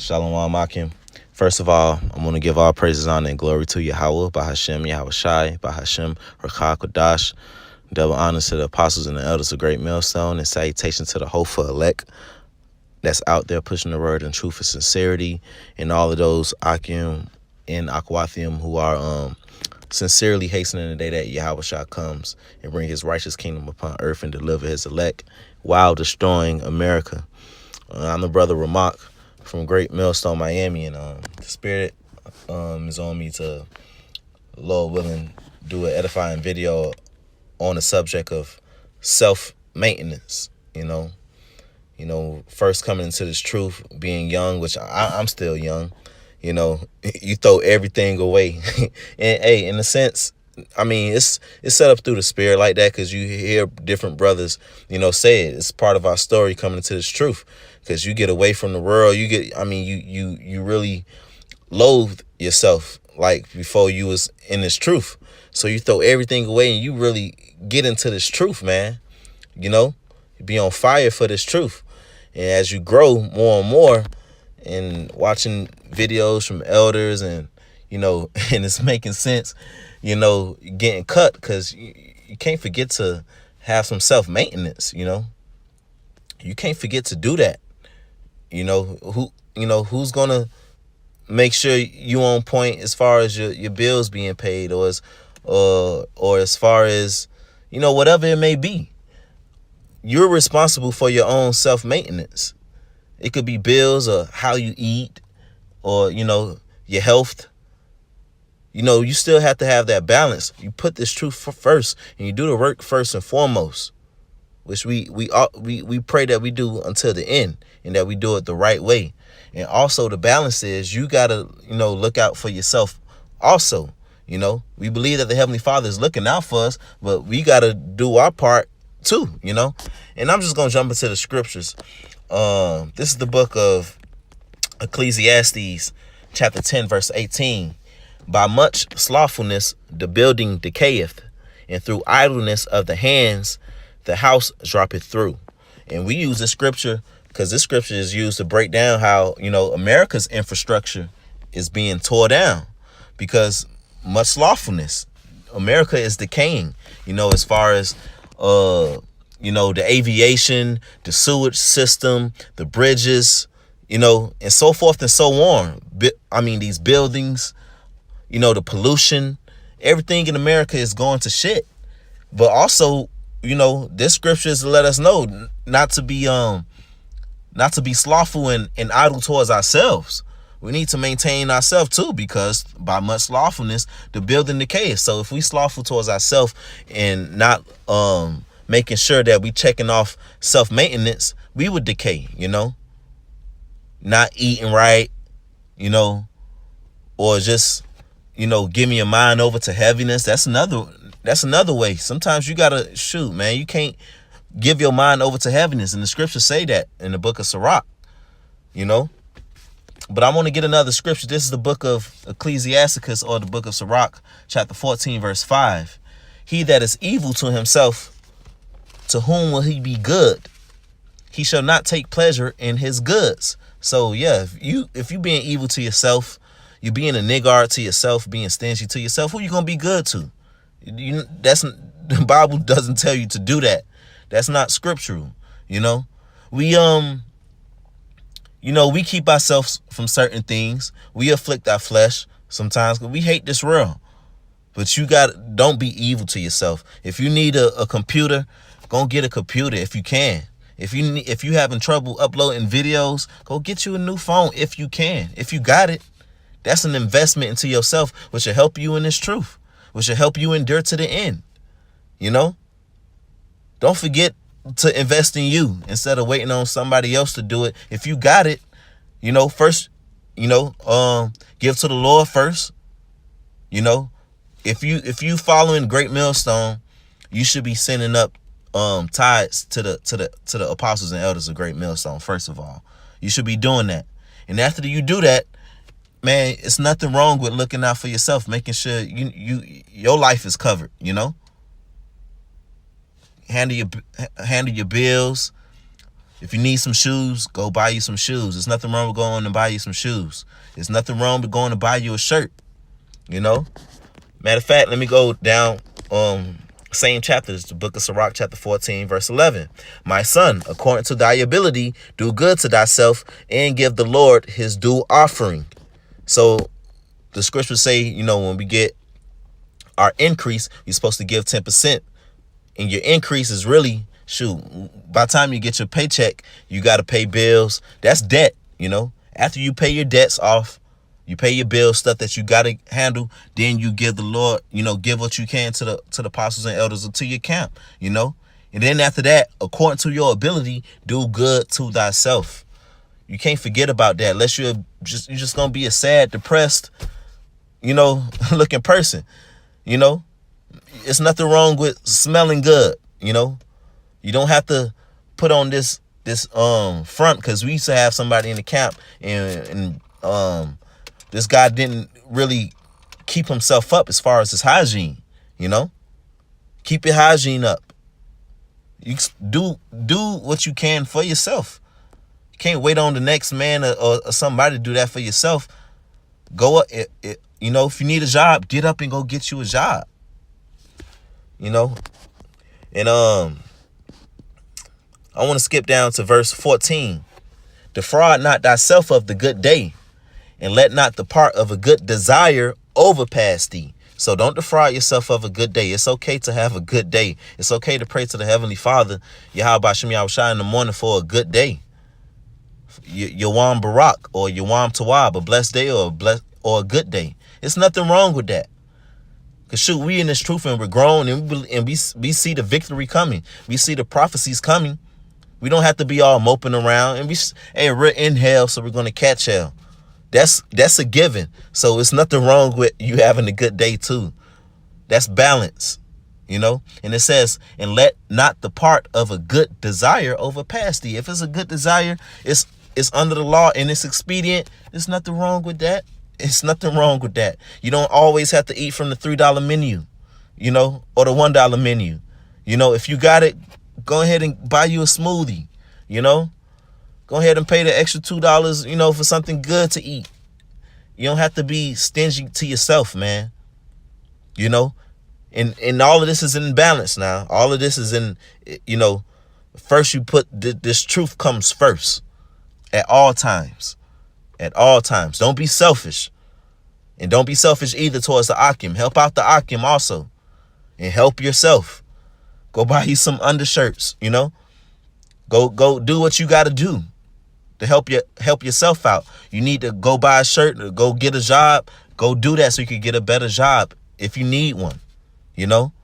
Shalom Akim. First of all, I'm going to give all praises, honor, and glory to Yahweh, Bahashem, Yahweh Shai, Bahashem, Rakah, Kodash. Double honors to the apostles and the elders of Great Millstone, and salutation to the Hofa elect that's out there pushing the word in truth and sincerity, and all of those Akim and Akwathium who are sincerely hastening the day that Yahweh Shai comes and bring his righteous kingdom upon earth and deliver his elect while destroying America. I'm the brother Ramak from Great Millstone, Miami, and the spirit is on me to, Lord willing, do an edifying video on the subject of self-maintenance. First coming into this truth, being young, which I'm still young. You throw everything away, and hey, in a sense, I mean, it's set up through the spirit like that, because you hear different brothers, say it. It's part of our story coming into this truth, because you get away from the world. You really loathe yourself like before you was in this truth. So you throw everything away and you really get into this truth, man. You be on fire for this truth. And as you grow more and more and watching videos from elders and, and it's making sense, getting cut, because you can't forget to have some self-maintenance, You can't forget to do that. Who's going to make sure you on point as far as your bills being paid, or as far as, whatever it may be. You're responsible for your own self-maintenance. It could be bills or how you eat or, your health. You still have to have that balance. You put this truth first, and you do the work first and foremost, which we pray that we do until the end, and that we do it the right way. And also the balance is you got to, look out for yourself also. We believe that the Heavenly Father is looking out for us, but we got to do our part too, And I'm just going to jump into the scriptures. This is the book of Ecclesiastes, chapter 10, verse 18. By much slothfulness the building decayeth, and through idleness of the hands the house droppeth through. And we use this scripture because this scripture is used to break down how, America's infrastructure is being tore down because much slothfulness. America is decaying, as far as, the aviation, the sewage system, the bridges, and so forth and so on. These buildings, the pollution, everything in America is going to shit. But also, this scripture is to let us know not to be slothful and idle towards ourselves. We need to maintain ourselves too, because by much slothfulness, the building decays. So if we slothful towards ourselves and not making sure that we checking off self-maintenance, we would decay, not eating right, or just, giving your mind over to heaviness. That's another way. Sometimes you gotta man. You can't give your mind over to heaviness, and the scriptures say that in the book of Sirach, But I'm going to get another scripture. This is the book of Ecclesiasticus, or the book of Sirach, chapter 14, verse 5. He that is evil to himself, to whom will he be good? He shall not take pleasure in his goods. So yeah, if you being evil to yourself, you being a niggard to yourself, being stingy to yourself, who you gonna be good to? The Bible doesn't tell you to do that. That's not scriptural. We we keep ourselves from certain things. We afflict our flesh sometimes because we hate this world. But don't be evil to yourself. If you need a computer, go get a computer if you can. If you having trouble uploading videos, go get you a new phone if you can. If you got it, that's an investment into yourself, which will help you in this truth, which will help you endure to the end. Don't forget to invest in you instead of waiting on somebody else to do it. If you got it, first, give to the Lord first. If you following Great Millstone, you should be sending up tithes to the apostles and elders of Great Millstone. First of all, you should be doing that. And after you do that, man, it's nothing wrong with looking out for yourself, making sure your life is covered. Handle your bills, If you need some shoes, go buy you some shoes. There's nothing wrong with going to buy you some shoes. There's nothing wrong with going to buy you a shirt. You know? Matter of fact, let me go down same chapter. It's the book of Sirach, chapter 14, verse 11. My son, according to thy ability, do good to thyself and give the Lord his due offering. So the scriptures say, you know, when we get our increase, you're supposed to give 10%. And your increase is really, shoot, by the time you get your paycheck, you got to pay bills. That's debt, you know. After you pay your debts off, you pay your bills, stuff that you got to handle, then you give the Lord, you know, give what you can to the apostles and elders or to your camp, you know. And then after that, according to your ability, do good to thyself. You can't forget about that, unless you're just going to be a sad, depressed, you know, looking person, you know. It's nothing wrong with smelling good, you know. You don't have to put on this front, because we used to have somebody in the camp and this guy didn't really keep himself up as far as his hygiene, you know. Keep your hygiene up. You do what you can for yourself. You can't wait on the next man or somebody to do that for yourself. Go up, you know, if you need a job, get up and go get you a job. You know, and I want to skip down to verse 14. Defraud not thyself of the good day, and let not the part of a good desire overpass thee. So don't defraud yourself of a good day. It's okay to have a good day. It's okay to pray to the Heavenly Father, Yahweh Shem Yahushua, in the morning for a good day. Yawam Barak or Yawam Tawab, a blessed day or a good day. It's nothing wrong with that. Because shoot, we in this truth and we're grown and we see the victory coming. We see the prophecies coming. We don't have to be all moping around. And we're in hell, so we're going to catch hell. That's a given. So it's nothing wrong with you having a good day too. That's balance, you know. And it says, and let not the part of a good desire overpass thee. If it's a good desire, it's under the law and it's expedient. There's nothing wrong with that. It's nothing wrong with that. You don't always have to eat from the $3 menu, you know, or the $1 menu. You know, if you got it, go ahead and buy you a smoothie, you know. Go ahead and pay the extra $2, you know, for something good to eat. You don't have to be stingy to yourself, man. You know, and all of this is in balance now. All of this is in, you know, first you put this truth comes first at all times. At all times. Don't be selfish. And don't be selfish either towards the Akim. Help out the Akim also. And help yourself. Go buy you some undershirts, you know. Go do what you got to do to help yourself out. You need to go buy a shirt or go get a job. Go do that so you can get a better job if you need one, you know.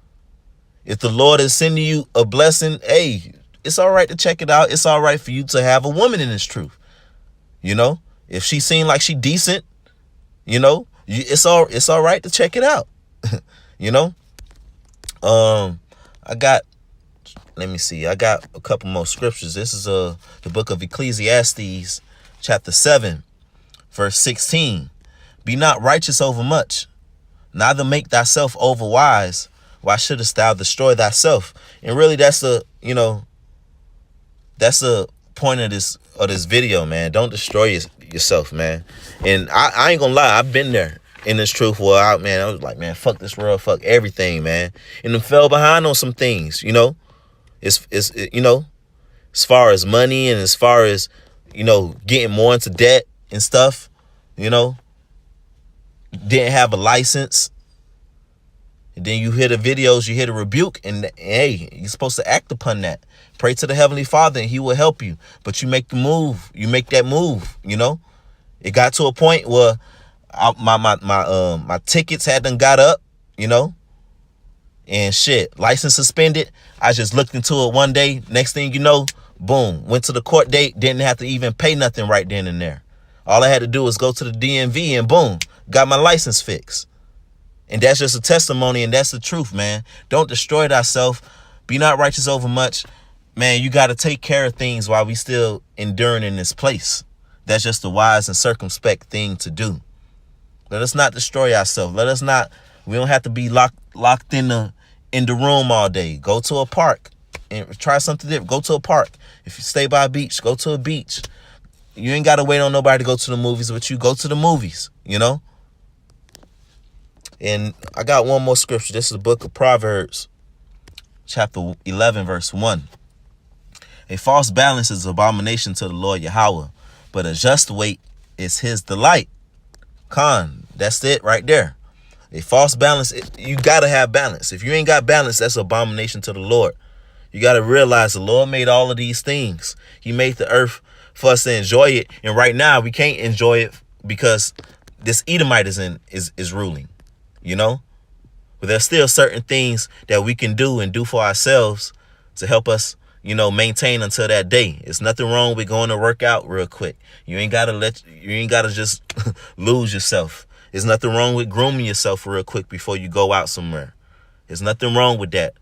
If the Lord is sending you a blessing, hey, it's all right to check it out. It's all right for you to have a woman in this truth, you know. If she seemed like she decent, you know, it's all right to check it out. You know, let me see. I got a couple more scriptures. This is the book of Ecclesiastes, chapter 7, verse 16. Be not righteous over much, neither make thyself over wise. Why shouldest thou destroy thyself? And really, that's the point of this video, man. Don't destroy yourself, man. And I ain't gonna lie, I've been there in this truth where I was like, man, fuck this world, fuck everything, man. And then fell behind on some things, you know. It's you know, as far as money and as far as, you know, getting more into debt and stuff, you know. Didn't have a license. And then you hear the videos, you hear the rebuke, and hey, you're supposed to act upon that. Pray to the Heavenly Father and he will help you. But you make the move. You make that move, you know. It got to a point where my tickets had done got up, you know. And shit, license suspended. I just looked into it one day. Next thing you know, boom, went to the court date. Didn't have to even pay nothing right then and there. All I had to do was go to the DMV and boom, got my license fixed. And that's just a testimony, and that's the truth, man. Don't destroy thyself. Be not righteous over much. Man, you got to take care of things while we still enduring in this place. That's just the wise and circumspect thing to do. Let us not destroy ourselves. We don't have to be locked in the room all day. Go to a park. and try something different. Go to a park. If you stay by a beach, go to a beach. You ain't got to wait on nobody to go to the movies, but you go to the movies, you know? And I got one more scripture. This is the book of Proverbs, chapter 11, verse 1. A false balance is abomination to the Lord Yahweh, but a just weight is his delight. That's it right there. A false balance, you got to have balance. If you ain't got balance, that's abomination to the Lord. You got to realize the Lord made all of these things. He made the earth for us to enjoy it. And right now we can't enjoy it because this Edomite is ruling, you know? But there's still certain things that we can do and do for ourselves to help us, you know, maintain until that day. It's nothing wrong with going to work out real quick. You ain't gotta just lose yourself. There's nothing wrong with grooming yourself real quick before you go out somewhere. There's nothing wrong with that.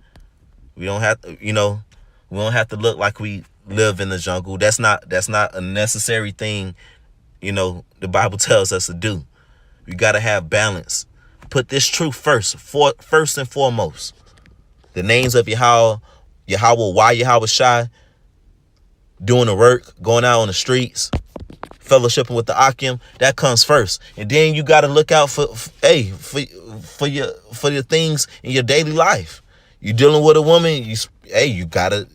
We don't have to, we don't have to look like we live in the jungle. That's not a necessary thing, the Bible tells us to do. We got to have balance. Put this truth first and foremost. The names of Yahweh, why Yahweh Shai, doing the work, going out on the streets, fellowshipping with the Akim, that comes first. And then you got to look out for your things in your daily life. You dealing with a woman, you got to,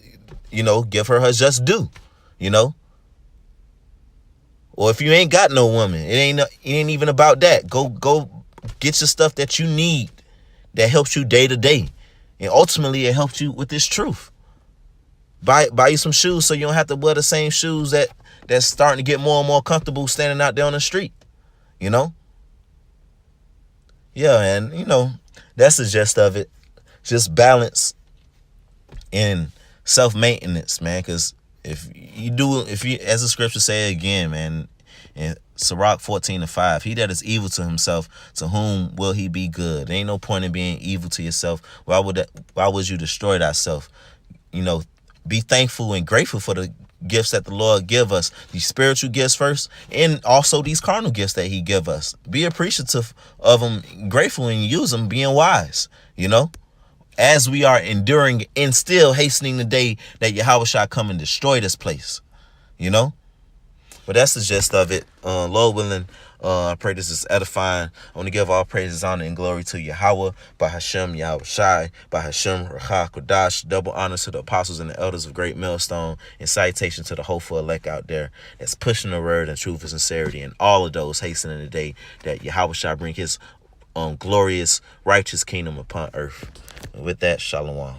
give her just due, Or if you ain't got no woman, it ain't even about that. Go get your stuff that you need that helps you day to day. And ultimately it helps you with this truth. Buy you some shoes so you don't have to wear the same shoes that's starting to get more and more comfortable standing out there on the street. Yeah, and that's the gist of it. Just balance and self-maintenance, man. Because if you, as the scripture say again, man, in Sirach 14:5, he that is evil to himself, to whom will he be good? There ain't no point in being evil to yourself. Why would you destroy thyself? Be thankful and grateful for the gifts that the Lord give us, these spiritual gifts first, and also these carnal gifts that he give us. Be appreciative of them, grateful, and use them, being wise, as we are enduring and still hastening the day that Yahweh shall come and destroy this place, But that's the gist of it. Lord willing, I pray this is edifying. I want to give all praises, honor, and glory to Yahweh, by Hashem, Yahweh Shai, by Hashem, Rachah, Kodash. Double honor to the apostles and the elders of Great Millstone, and salutation to the hopeful elect out there that's pushing the word and truth and sincerity, and all of those hastening the day that Yahweh shall bring his glorious, righteous kingdom upon earth. And with that, shalom.